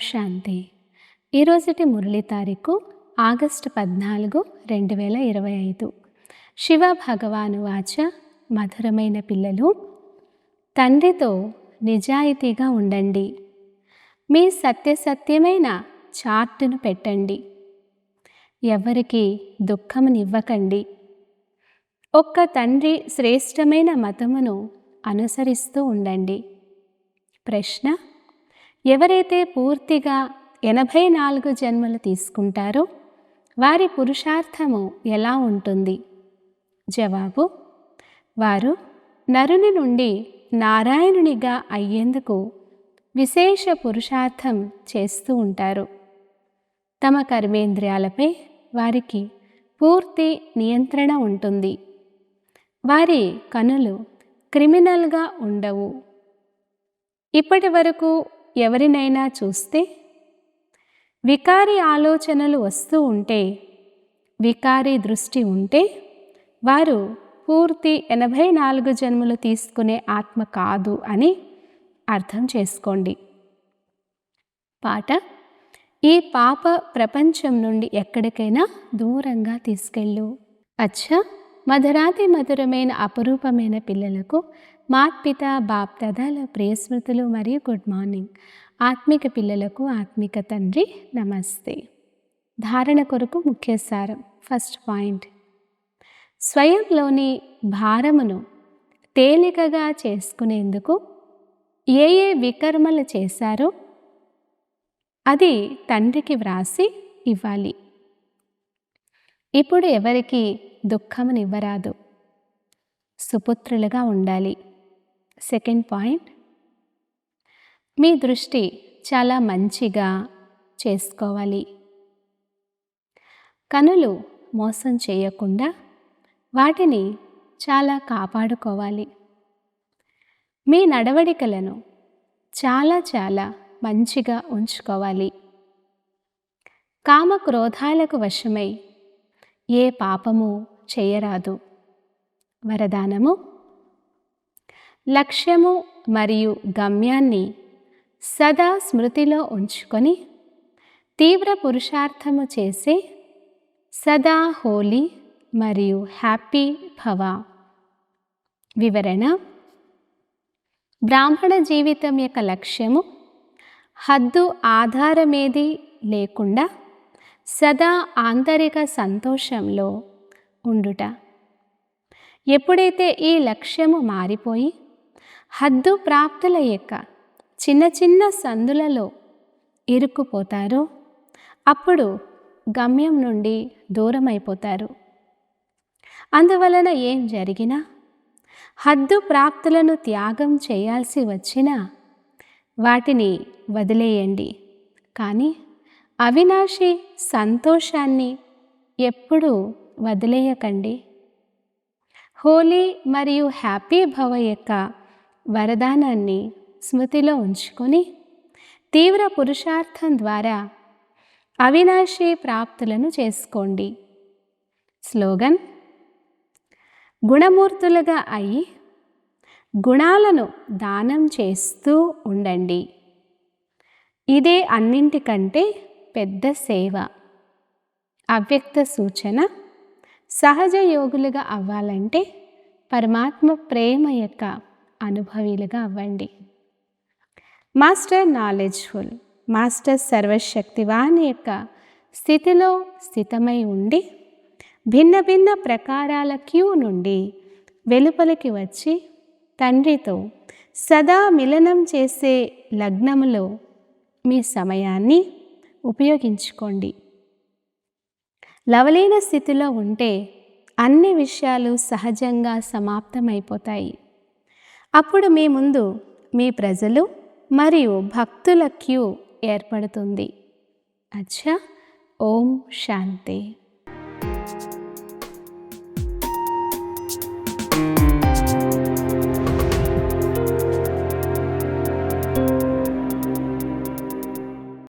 శాంతి. ఈరోజుటి మురళి తారీఖు ఆగస్టు 14, 2025. శివ భగవాను వాచ. మధురమైన పిల్లలు, తండ్రితో నిజాయితీగా ఉండండి. మీ సత్యమైన చార్టును పెట్టండి. ఎవరికి దుఃఖమునివ్వకండి. ఒక్క తండ్రి శ్రేష్టమైన మతమును అనుసరిస్తూ ఉండండి. ప్రశ్న: ఎవరైతే పూర్తిగా 84 జన్మలు తీసుకుంటారో వారి పురుషార్థము ఎలా ఉంటుంది? జవాబు: వారు నరుని నుండి నారాయణునిగా అయ్యేందుకు విశేష పురుషార్థం చేస్తూ ఉంటారు. తమ కర్మేంద్రియాలపై వారికి పూర్తి నియంత్రణ ఉంటుంది. వారి కనులు క్రిమినల్గా ఉండవు. ఇప్పటి వరకు ఎవరినైనా చూస్తే వికారి ఆలోచనలు వస్తూ ఉంటే, వికారి దృష్టి ఉంటే వారు పూర్తి 84 జన్మలు తీసుకునే ఆత్మ కాదు అని అర్థం చేసుకోండి. పాట: ఈ పాప ప్రపంచం నుండి ఎక్కడికైనా దూరంగా తీసుకెళ్ళు. అచ్చా, మధురాతి మధురమైన అపురూపమైన పిల్లలకు మాత్పిత బాప్దాదాల ప్రియ స్మృతులు మరియు గుడ్ మార్నింగ్. ఆత్మిక పిల్లలకు ఆత్మిక తండ్రి నమస్తే. ధారణ కొరకు ముఖ్య సారం. ఫస్ట్ పాయింట్: స్వయంలోని భారమును తేలికగా చేసుకునేందుకు ఏ వికర్మలు చేశారో అది తండ్రికి వ్రాసి ఇవ్వాలి. ఇప్పుడు ఎవరికి దుఃఖమునివ్వరాదు. సుపుత్రులుగా ఉండాలి. సెకండ్ పాయింట్: మీ దృష్టి చాలా మంచిగా చేసుకోవాలి. కనులు మోసం చేయకుండా వాటిని చాలా కాపాడుకోవాలి. మీ నడవడికలను చాలా మంచిగా ఉంచుకోవాలి. కామక్రోధాలకు వశమై ఏ పాపము చేయరాదు. వరదానము: లక్ష్యము మరియు గమ్యాన్ని సదా స్మృతిలో ఉంచుకొని తీవ్ర పురుషార్థము చేసే సదా హోలీ మరియు హ్యాపీ భవ. వివరణ: బ్రాహ్మణ జీవితం యొక్క లక్ష్యము హద్దు ఆధారమేది లేకుండా సదా ఆంతరిక సంతోషంలో ఉండుట. ఎప్పుడైతే ఈ లక్ష్యము మారిపోయి హద్దు ప్రాప్తుల యొక్క చిన్న సందులలో ఇరుక్కుపోతారో అప్పుడు గమ్యం నుండి దూరం అయిపోతారు. అందువలన ఏం జరిగినా హద్దు ప్రాప్తులను త్యాగం చేయాల్సి వచ్చినా వాటిని వదిలేయండి. కానీ అవినాశి సంతోషాన్ని ఎప్పుడూ వదిలేయకండి. హోలీ మరియు హ్యాపీ భవ యొక్క వరదానాన్ని స్మృతిలో ఉంచుకొని తీవ్ర పురుషార్థం ద్వారా అవినాశి ప్రాప్తులను చేసుకోండి. స్లోగన్: గుణమూర్తులుగా అయి గుణాలను దానం చేస్తూ ఉండండి. ఇదే అన్నింటికంటే పెద్ద సేవ. అవ్యక్త సూచన: సహజ యోగులుగా అవ్వాలంటే పరమాత్మ ప్రేమ యొక్క అనుభవీలుగా అవ్వండి. మాస్టర్ నాలెడ్జ్ఫుల్, మాస్టర్ సర్వశక్తివాన్ యొక్క స్థితిలో స్థితమై ఉండి భిన్న ప్రకారాల క్యూ నుండి వెలుపలికి వచ్చి తండ్రితో సదా మిలనం చేసే లగ్నములో మీ సమయాన్ని ఉపయోగించుకోండి. లవలీన స్థితిలో ఉంటే అన్ని విషయాలు సహజంగా సమాప్తమైపోతాయి. అప్పుడు మీ ముందు మీ ప్రజలు మరియు భక్తుల క్యూ ఏర్పడుతుంది. అచ్చా, ఓం శాంతి.